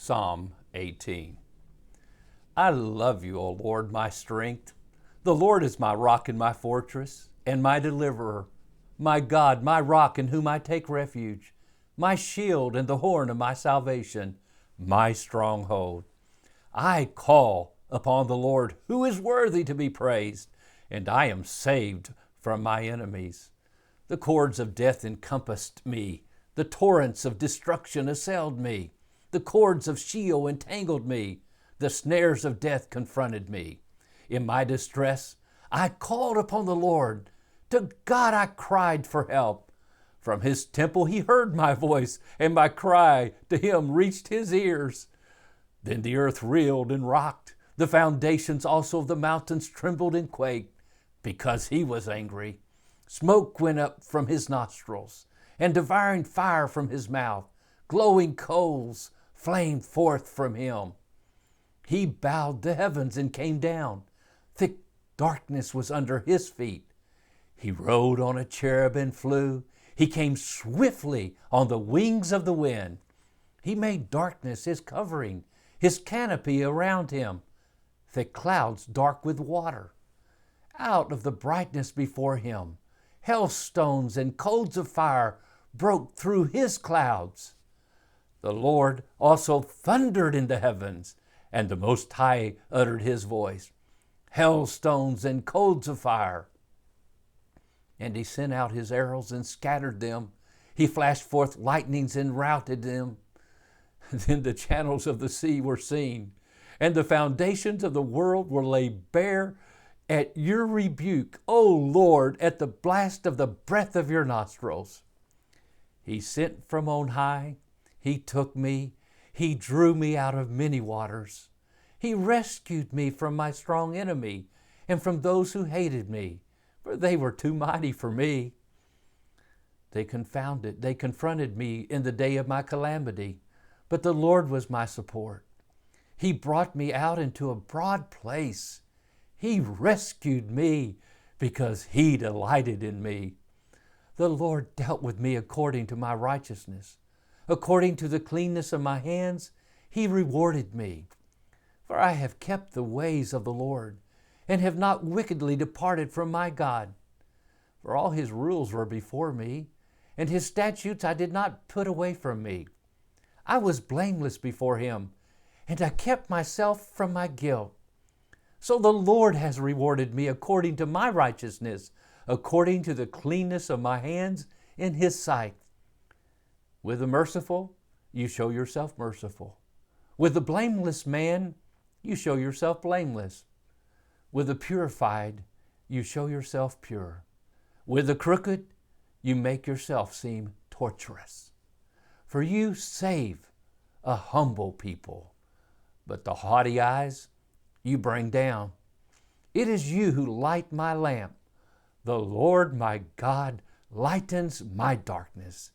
Psalm 18. I love you, O Lord, my strength. The Lord is my rock and my fortress and my deliverer, my God, my rock in whom I take refuge, my shield and the horn of my salvation, my stronghold. I call upon the Lord, who is worthy to be praised, and I am saved from my enemies. The cords of death encompassed me. The torrents of destruction assailed me. The cords of Sheol entangled me. The snares of death confronted me. In my distress, I called upon the Lord. To God I cried for help. From his temple he heard my voice, and my cry to him reached his ears. Then the earth reeled and rocked. The foundations also of the mountains trembled and quaked, because he was angry. Smoke went up from his nostrils, and devouring fire from his mouth. Glowing coals flamed forth from him. He bowed the heavens and came down. Thick darkness was under his feet. He rode on a cherub and flew. He came swiftly on the wings of the wind. He made darkness his covering, his canopy around him, thick clouds dark with water. Out of the brightness before him, hailstones and coals of fire broke through his clouds. The Lord also thundered in the heavens, and the Most High uttered his voice, hailstones and coals of fire. And he sent out his arrows and scattered them. He flashed forth lightnings and routed them. Then the channels of the sea were seen, and the foundations of the world were laid bare at your rebuke, O Lord, at the blast of the breath of your nostrils. He sent from on high. He took me. He drew me out of many waters. He rescued me from my strong enemy and from those who hated me, for they were too mighty for me. They confronted me in the day of my calamity, but the Lord was my support. He brought me out into a broad place. He rescued me because he delighted in me. The Lord dealt with me according to my righteousness. According to the cleanness of my hands, he rewarded me. For I have kept the ways of the Lord, and have not wickedly departed from my God. For all his rules were before me, and his statutes I did not put away from me. I was blameless before him, and I kept myself from my guilt. So the Lord has rewarded me according to my righteousness, according to the cleanness of my hands in his sight. With the merciful, you show yourself merciful. With the blameless man, you show yourself blameless. With the purified, you show yourself pure. With the crooked, you make yourself seem tortuous. For you save a humble people, but the haughty eyes you bring down. It is you who light my lamp. The Lord my God lightens my darkness.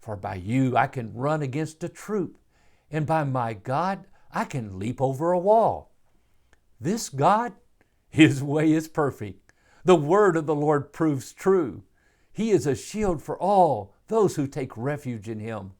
For by you I can run against a troop, and by my God I can leap over a wall. This God, his way is perfect. The word of the Lord proves true. He is a shield for all those who take refuge in him.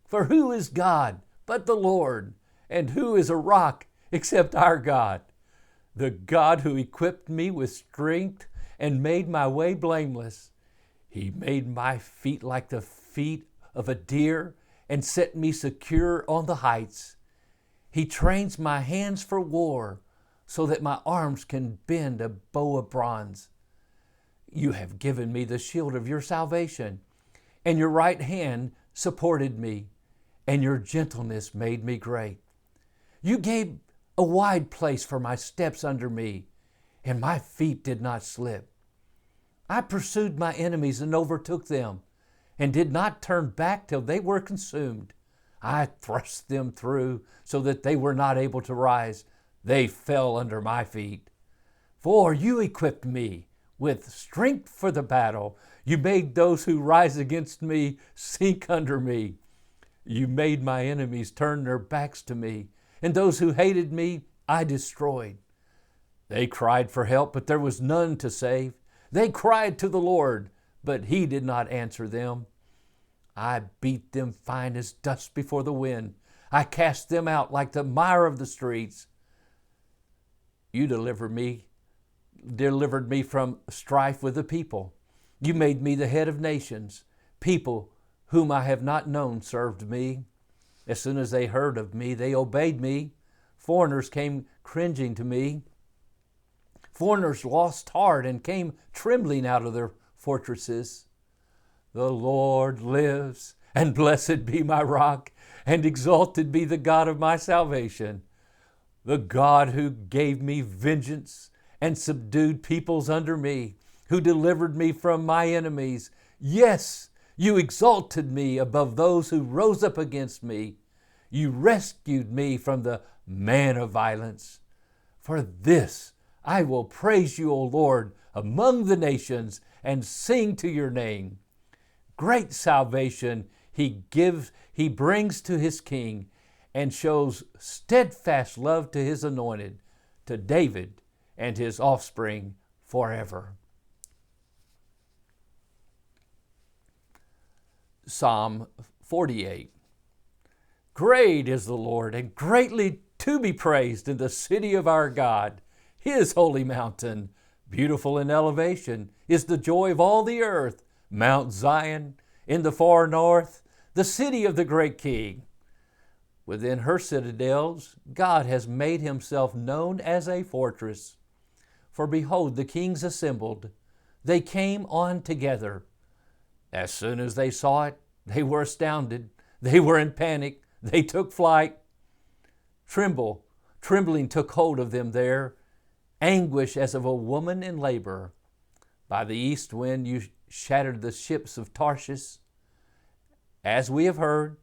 For who is God but the Lord? And who is a rock except our God? The God who equipped me with strength and made my way blameless. He made my feet like the feet of a deer and set me secure on the heights. He trains my hands for war so that my arms can bend a bow of bronze. You have given me the shield of your salvation, and your right hand supported me, and your gentleness made me great. You gave a wide place for my steps under me, and my feet did not slip. I pursued my enemies and overtook them, and did not turn back till they were consumed. I thrust them through so that they were not able to rise. They fell under my feet. For you equipped me with strength for the battle. You made those who rise against me sink under me. You made my enemies turn their backs to me, and those who hated me I destroyed. They cried for help, but there was none to save. They cried to the Lord, but he did not answer them. I beat them fine as dust before the wind. I cast them out like the mire of the streets. You delivered me from strife with the people. You made me the head of nations. People whom I have not known served me. As soon as they heard of me, they obeyed me. Foreigners came cringing to me. Foreigners lost heart and came trembling out of their fortresses. The Lord lives, and blessed be my rock, and exalted be the God of my salvation. The God who gave me vengeance and subdued peoples under me, who delivered me from my enemies. Yes, you exalted me above those who rose up against me. You rescued me from the man of violence. For this I will praise you, O Lord, among the nations, and sing to your name. Great salvation he brings to his king, and shows steadfast love to his anointed, to David and his offspring forever. Psalm 48. Great is the Lord, and greatly to be praised in the city of our God, his holy mountain. Beautiful in elevation is the joy of all the earth. Mount Zion in the far north, the city of the great King. Within her citadels, God has made himself known as a fortress. For behold, the kings assembled. They came on together. As soon as they saw it, they were astounded. They were in panic. They took flight. Trembling took hold of them there, anguish as of a woman in labor. By the east wind you shattered the ships of Tarshish. As we have heard,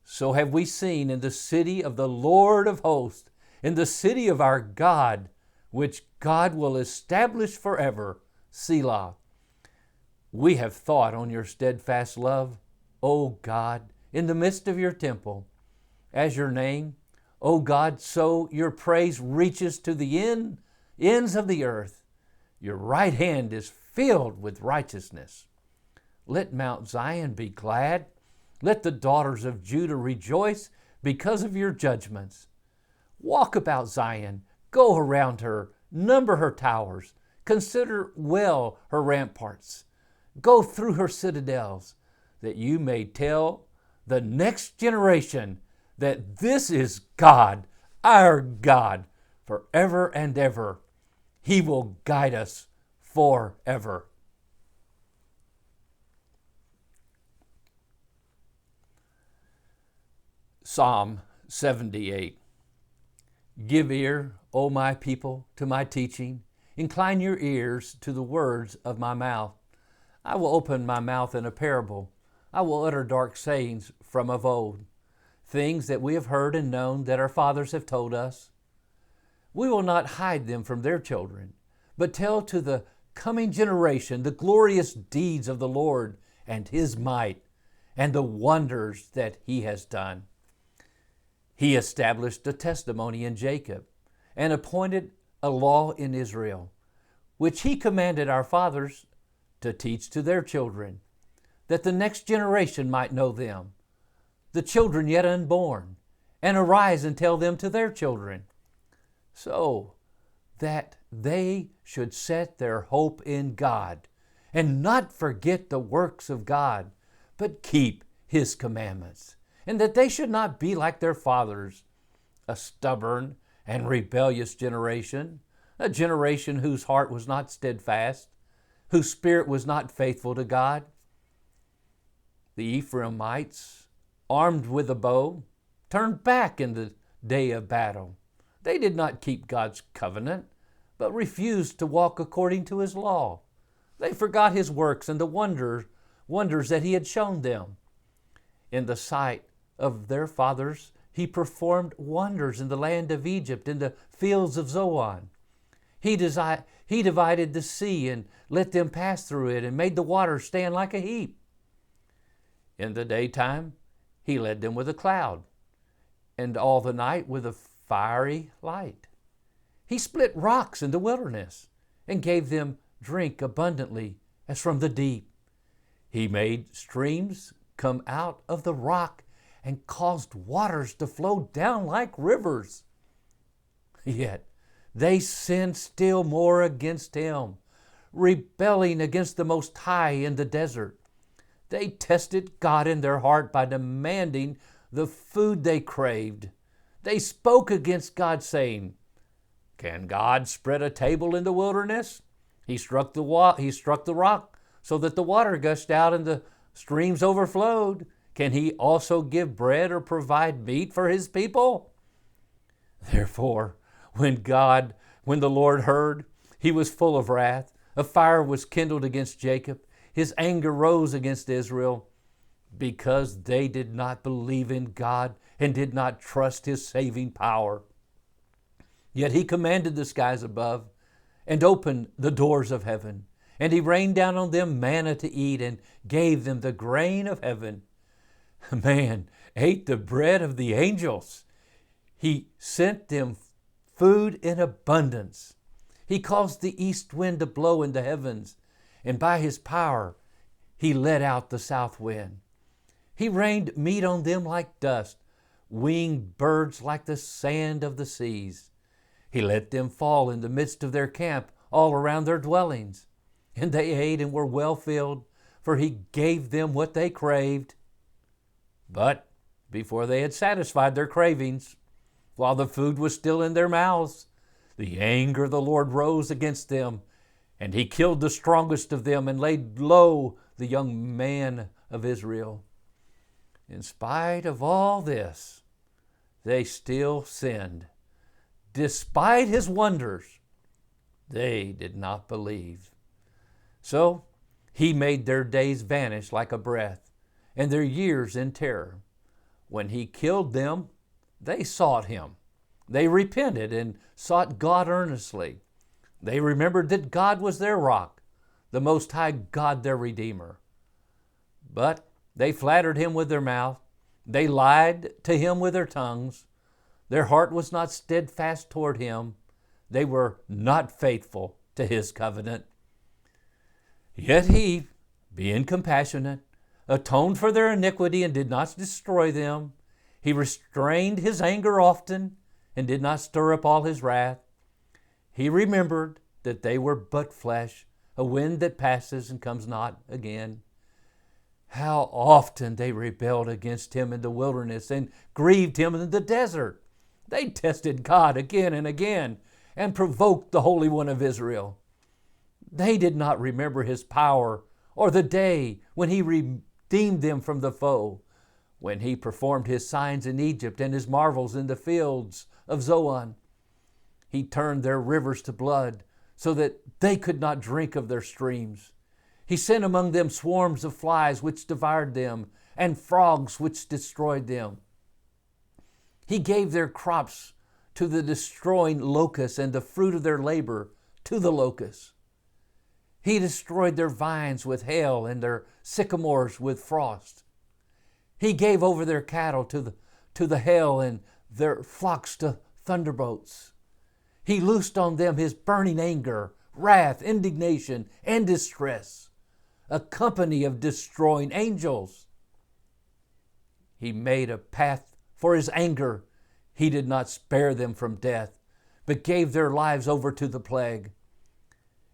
so have we seen in the city of the Lord of hosts, in the city of our God, which God will establish forever. Selah. We have thought on your steadfast love, O God, in the midst of your temple. As your name, O God, so your praise reaches to the ends of the earth. Your right hand is filled with righteousness. Let Mount Zion be glad. Let the daughters of Judah rejoice because of your judgments. Walk about Zion, go around her, number her towers, consider well her ramparts. Go through her citadels, that you may tell the next generation that this is God, our God, forever and ever. He will guide us forever. Psalm 78. Give ear, O my people, to my teaching. Incline your ears to the words of my mouth. I will open my mouth in a parable. I will utter dark sayings from of old, things that we have heard and known that our fathers have told us. We will not hide them from their children, but tell to the coming generation the glorious deeds of the Lord and his might and the wonders that he has done. He established a testimony in Jacob and appointed a law in Israel, which he commanded our fathers to teach to their children, that the next generation might know them, the children yet unborn, and arise and tell them to their children, so that they should set their hope in God and not forget the works of God, but keep his commandments, and that they should not be like their fathers, a stubborn and rebellious generation, a generation whose heart was not steadfast, whose spirit was not faithful to God. The Ephraimites, armed with a bow, turned back in the day of battle. They did not keep God's covenant, but refused to walk according to his law. They forgot his works and the wonders that he had shown them. In the sight of their fathers, he performed wonders in the land of Egypt, in the fields of Zoan. He divided the sea and let them pass through it, and made the waters stand like a heap. In the daytime, he led them with a cloud, and all the night with a fiery light. He split rocks in the wilderness, and gave them drink abundantly as from the deep. He made streams come out of the rock, and caused waters to flow down like rivers. Yet they sinned still more against him, rebelling against the Most High in the desert. They tested God in their heart by demanding the food they craved. They spoke against God, saying, "Can God spread a table in the wilderness? He struck the rock so that the water gushed out and the streams overflowed. Can he also give bread or provide meat for his people?" Therefore, when the Lord heard, he was full of wrath. A fire was kindled against Jacob. His anger rose against Israel, because they did not believe in God and did not trust his saving power. Yet he commanded the skies above and opened the doors of heaven, and he rained down on them manna to eat and gave them the grain of heaven. Man ate the bread of the angels. He sent them food in abundance. He caused the east wind to blow in the heavens, and by his power he let out the south wind. He rained meat on them like dust, winged birds like the sand of the seas. He let them fall in the midst of their camp, all around their dwellings. And they ate and were well filled, for he gave them what they craved. But before they had satisfied their cravings, while the food was still in their mouths, the anger of the Lord rose against them, and he killed the strongest of them and laid low the young man of Israel. In spite of all this, they still sinned. Despite his wonders, they did not believe. So he made their days vanish like a breath, and their years in terror. When he killed them, they sought him. They repented and sought God earnestly. They remembered that God was their rock, the Most High God their Redeemer. But they flattered him with their mouth. They lied to him with their tongues. Their heart was not steadfast toward him. They were not faithful to his covenant. Yet he, being compassionate, atoned for their iniquity and did not destroy them. He restrained his anger often and did not stir up all his wrath. He remembered that they were but flesh, a wind that passes and comes not again. How often they rebelled against him in the wilderness and grieved him in the desert. They tested God again and again and provoked the Holy One of Israel. They did not remember his power or the day when he redeemed them from the foe, when he performed his signs in Egypt and his marvels in the fields of Zoan. He turned their rivers to blood so that they could not drink of their streams. He sent among them swarms of flies which devoured them, and frogs which destroyed them. He gave their crops to the destroying locusts, and the fruit of their labor to the locusts. He destroyed their vines with hail and their sycamores with frost. He gave over their cattle to the hail and their flocks to thunderbolts. He loosed on them his burning anger, wrath, indignation, and distress, a company of destroying angels. He made a path for his anger. He did not spare them from death, but gave their lives over to the plague.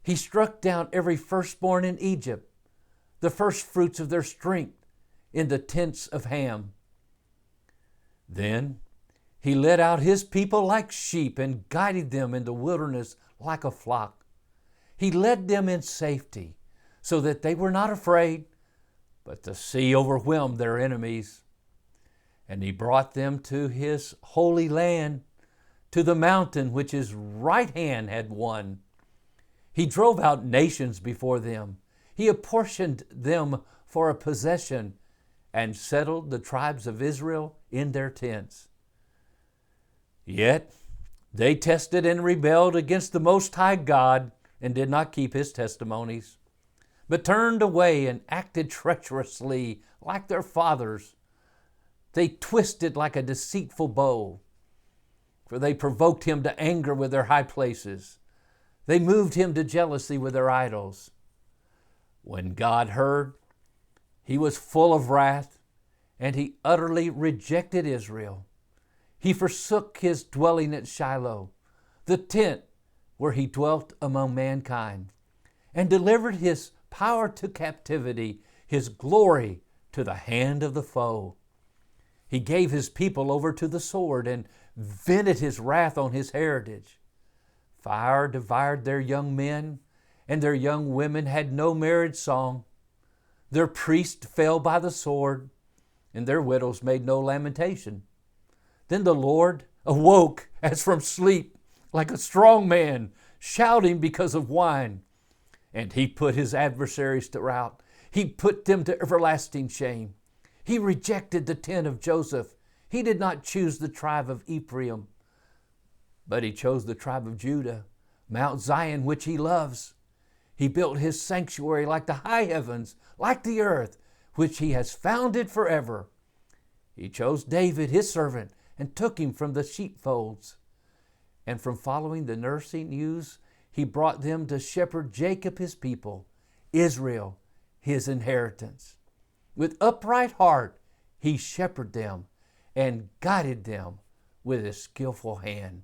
He struck down every firstborn in Egypt, the first fruits of their strength in the tents of Ham. Then he led out his people like sheep and guided them in the wilderness like a flock. He led them in safety so that they were not afraid, but the sea overwhelmed their enemies. And he brought them to his holy land, to the mountain which his right hand had won. He drove out nations before them. He apportioned them for a possession and settled the tribes of Israel in their tents. Yet they tested and rebelled against the Most High God and did not keep his testimonies, but turned away and acted treacherously like their fathers. They twisted like a deceitful bow, for they provoked him to anger with their high places. They moved him to jealousy with their idols. When God heard, he was full of wrath, and he utterly rejected Israel. He forsook his dwelling at Shiloh, the tent where he dwelt among mankind, and delivered his power to captivity, his glory to the hand of the foe. He gave his people over to the sword and vented his wrath on his heritage. Fire devoured their young men, and their young women had no marriage song. Their priests fell by the sword, and their widows made no lamentation. Then the Lord awoke as from sleep, like a strong man, shouting because of wine. And he put his adversaries to rout. He put them to everlasting shame. He rejected the tent of Joseph. He did not choose the tribe of Ephraim, but he chose the tribe of Judah, Mount Zion, which he loves. He built his sanctuary like the high heavens, like the earth, which he has founded forever. He chose David, his servant, and took him from the sheepfolds. And from following the nursing ewes, he brought them to shepherd Jacob, his people, Israel, his inheritance. With upright heart, he shepherded them and guided them with his skillful hand.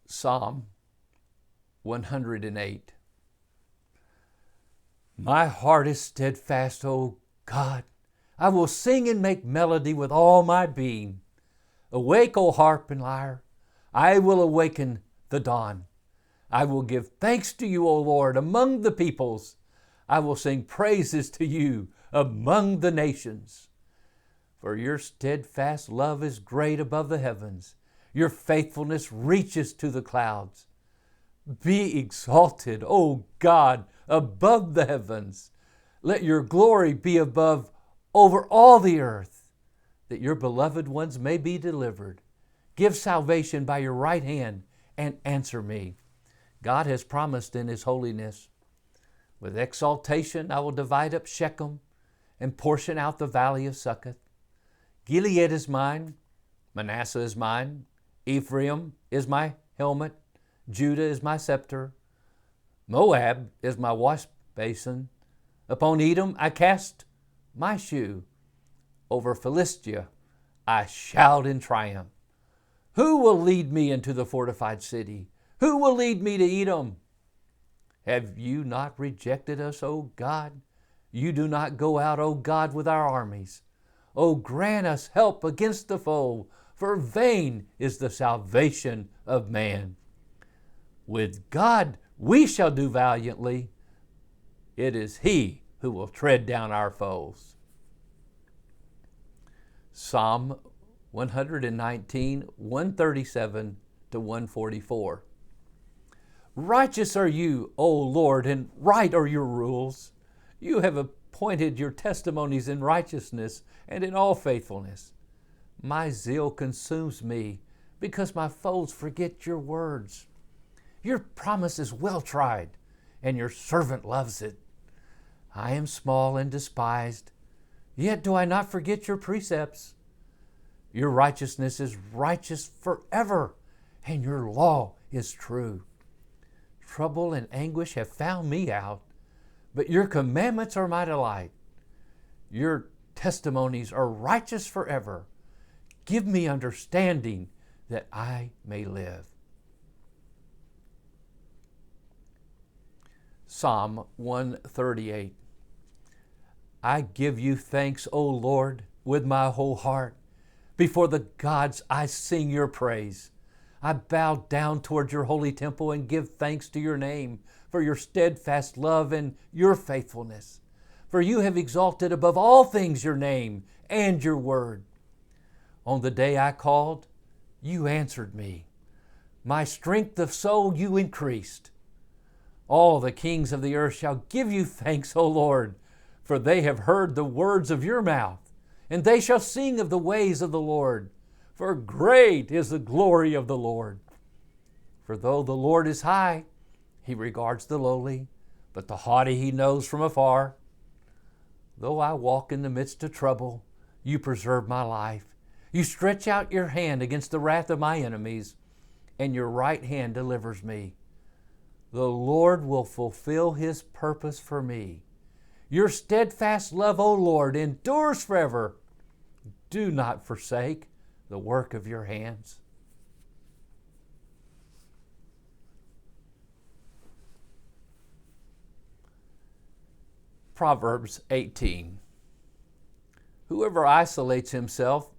Psalm 108. My heart is steadfast, O God. I will sing and make melody with all my being. Awake, O harp and lyre. I will awaken the dawn. I will give thanks to you, O Lord, among the peoples. I will sing praises to you among the nations. For your steadfast love is great above the heavens. Your faithfulness reaches to the clouds. Be exalted, O God, above the heavens. Let your glory be above over all the earth, that your beloved ones may be delivered. Give salvation by your right hand and answer me. God has promised in his holiness. With exaltation I will divide up Shechem and portion out the valley of Succoth. Gilead is mine, Manasseh is mine, Ephraim is my helmet, Judah is my scepter, Moab is my wash basin. Upon Edom I cast my shoe. Over Philistia I shout in triumph. Who will lead me into the fortified city? Who will lead me to Edom? Have you not rejected us, O God? You do not go out, O God, with our armies. O grant us help against the foe, for vain is the salvation of man. With God we shall do valiantly. It is he who will tread down our foes. Psalm 119, 137 to 144. Righteous are you, O Lord, and right are your rules. You have appointed your testimonies in righteousness and in all faithfulness. My zeal consumes me because my foes forget your words. Your promise is well tried, and your servant loves it. I am small and despised, yet do I not forget your precepts. Your righteousness is righteous forever, and your law is true. Trouble and anguish have found me out, but your commandments are my delight. Your testimonies are righteous forever. Give me understanding that I may live. Psalm 138. I give you thanks, O Lord, with my whole heart. Before the gods I sing your praise. I bow down toward your holy temple and give thanks to your name for your steadfast love and your faithfulness. For you have exalted above all things your name and your word. On the day I called, you answered me. My strength of soul you increased. All the kings of the earth shall give you thanks, O Lord, for they have heard the words of your mouth, and they shall sing of the ways of the Lord. For great is the glory of the Lord. For though the Lord is high, he regards the lowly, but the haughty he knows from afar. Though I walk in the midst of trouble, you preserve my life. You stretch out your hand against the wrath of my enemies, and your right hand delivers me. The Lord will fulfill His purpose for me. Your steadfast love, O Lord, endures forever. Do not forsake the work of your hands. Proverbs 18. Whoever isolates himself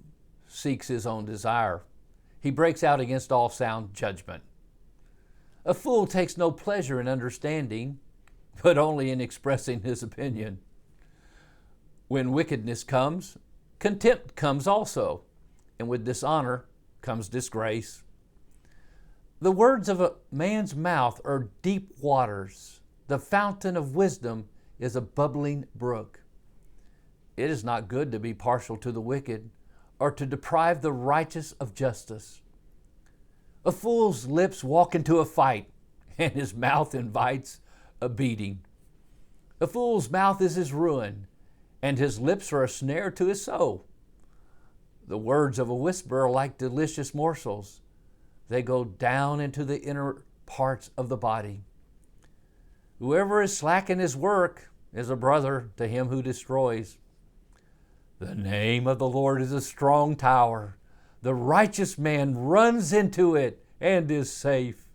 seeks his own desire. He breaks out against all sound judgment. A fool takes no pleasure in understanding, but only in expressing his opinion. When wickedness comes, contempt comes also, and with dishonor comes disgrace. The words of a man's mouth are deep waters. The fountain of wisdom is a bubbling brook. It is not good to be partial to the wicked, or to deprive the righteous of justice. A fool's lips walk into a fight, and his mouth invites a beating. A fool's mouth is his ruin, and his lips are a snare to his soul. The words of a whisperer are like delicious morsels. They go down into the inner parts of the body. Whoever is slack in his work is a brother to him who destroys. The name of the Lord is a strong tower. The righteous man runs into it and is safe.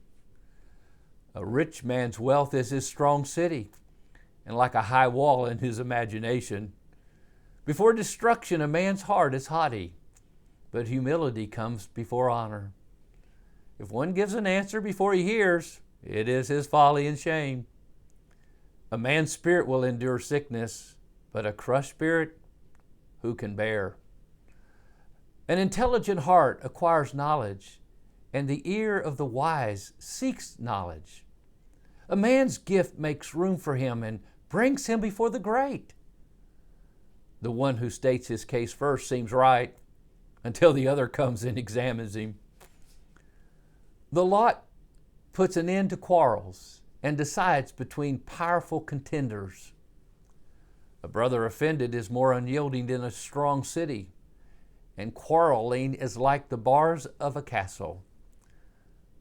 A rich man's wealth is his strong city, and like a high wall in his imagination. Before destruction, a man's heart is haughty, but humility comes before honor. If one gives an answer before he hears, it is his folly and shame. A man's spirit will endure sickness, but a crushed spirit, who can bear? An intelligent heart acquires knowledge, and the ear of the wise seeks knowledge. A man's gift makes room for him and brings him before the great. The one who states his case first seems right until the other comes and examines him. The lot puts an end to quarrels and decides between powerful contenders. A brother offended is more unyielding than a strong city, and quarreling is like the bars of a castle.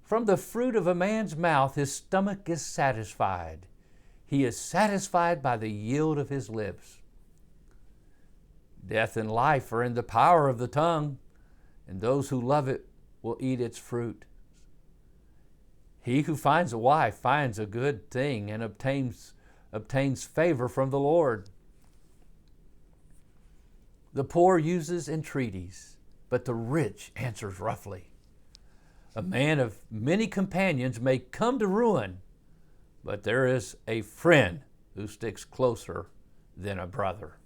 From the fruit of a man's mouth his stomach is satisfied. He is satisfied by the yield of his lips. Death and life are in the power of the tongue, and those who love it will eat its fruit. He who finds a wife finds a good thing and obtains favor from the Lord. The poor uses entreaties, but the rich answers roughly. A man of many companions may come to ruin, but there is a friend who sticks closer than a brother.